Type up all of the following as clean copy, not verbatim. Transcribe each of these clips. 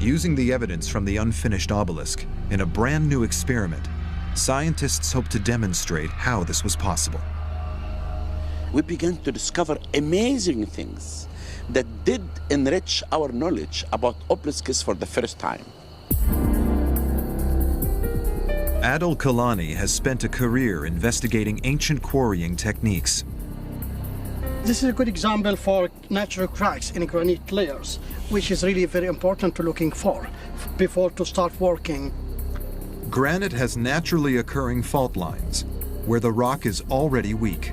Using the evidence from the unfinished obelisk in a brand new experiment, scientists hope to demonstrate how this was possible. We began to discover amazing things that did enrich our knowledge about obelisks for the first time. Adel Kelany has spent a career investigating ancient quarrying techniques. This is a good example for natural cracks in granite layers, which is really very important to looking for before to start working. Granite has naturally occurring fault lines where the rock is already weak.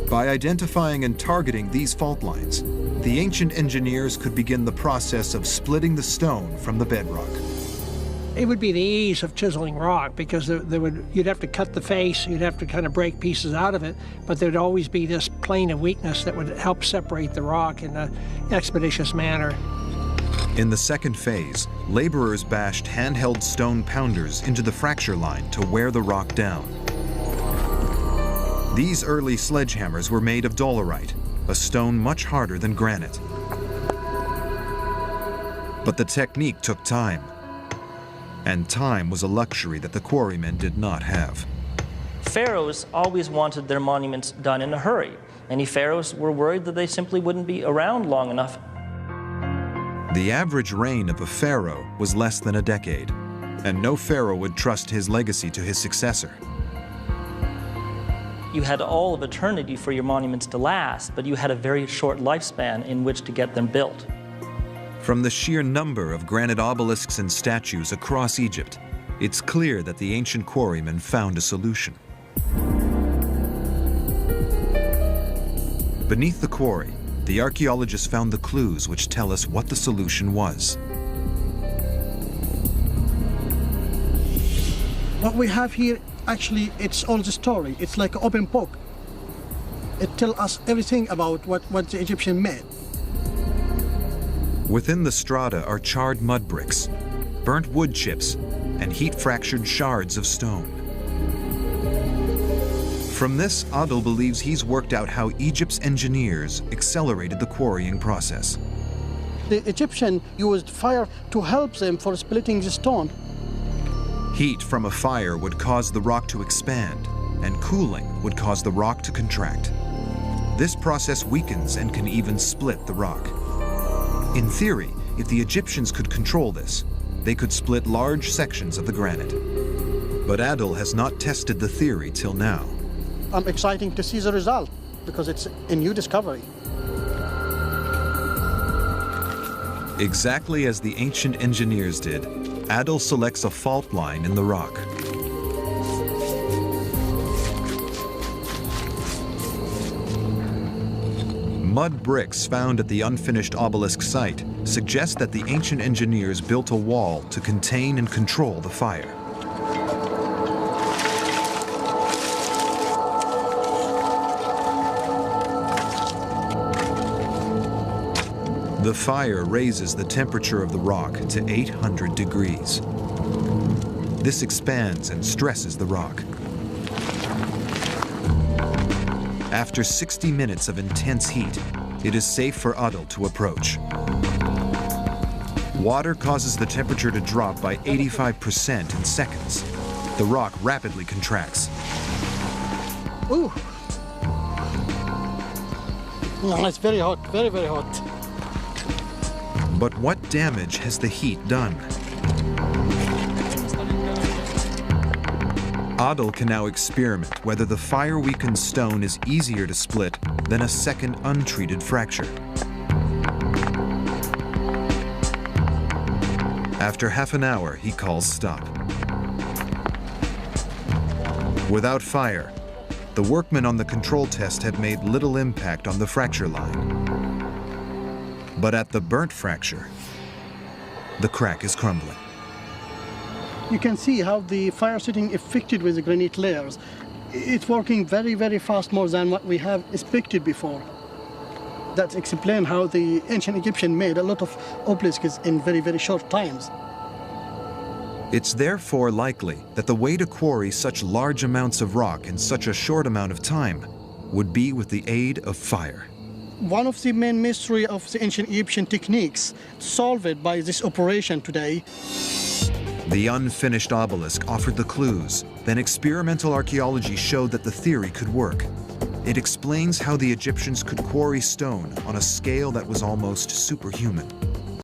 By identifying and targeting these fault lines, the ancient engineers could begin the process of splitting the stone from the bedrock. It would be the ease of chiseling rock, because you'd have to cut the face, you'd have to kind of break pieces out of it, but there'd always be this plane of weakness that would help separate the rock in an expeditious manner. In the second phase, laborers bashed handheld stone pounders into the fracture line to wear the rock down. These early sledgehammers were made of dolerite, a stone much harder than granite. But the technique took time. And time was a luxury that the quarrymen did not have. Pharaohs always wanted their monuments done in a hurry. Many pharaohs were worried that they simply wouldn't be around long enough. The average reign of a pharaoh was less than a decade, and no pharaoh would trust his legacy to his successor. You had all of eternity for your monuments to last, but you had a very short lifespan in which to get them built. From the sheer number of granite obelisks and statues across Egypt, it's clear that the ancient quarrymen found a solution. Beneath the quarry, the archaeologists found the clues which tell us what the solution was. What we have here, actually, it's all the story. It's like an open book. It tells us everything about what the Egyptian made. Within the strata are charred mud bricks, burnt wood chips, and heat-fractured shards of stone. From this, Adel believes he's worked out how Egypt's engineers accelerated the quarrying process. The Egyptian used fire to help them for splitting the stone. Heat from a fire would cause the rock to expand, and cooling would cause the rock to contract. This process weakens and can even split the rock. In theory, if the Egyptians could control this, they could split large sections of the granite. But Adel has not tested the theory till now. I'm excited to see the result, because it's a new discovery. Exactly as the ancient engineers did, Adel selects a fault line in the rock. Mud bricks found at the unfinished obelisk site suggest that the ancient engineers built a wall to contain and control the fire. The fire raises the temperature of the rock to 800 degrees. This expands and stresses the rock. After 60 minutes of intense heat, it is safe for Adel to approach. Water causes the temperature to drop by 85% in seconds. The rock rapidly contracts. Ooh. No, it's very hot, very, very hot. But what damage has the heat done? Adel can now experiment whether the fire-weakened stone is easier to split than a second untreated fracture. After half an hour, he calls stop. Without fire, the workmen on the control test had made little impact on the fracture line. But at the burnt fracture, the crack is crumbling. You can see how the fire setting affected with the granite layers. It's working very, very fast, more than what we have expected before. That explains how the ancient Egyptian made a lot of obelisks in very, very short times. It's therefore likely that the way to quarry such large amounts of rock in such a short amount of time would be with the aid of fire. one of the main mystery of the ancient Egyptian techniques solved by this operation today. The unfinished obelisk offered the clues. Then experimental archaeology showed that the theory could work. It explains how the Egyptians could quarry stone on a scale that was almost superhuman.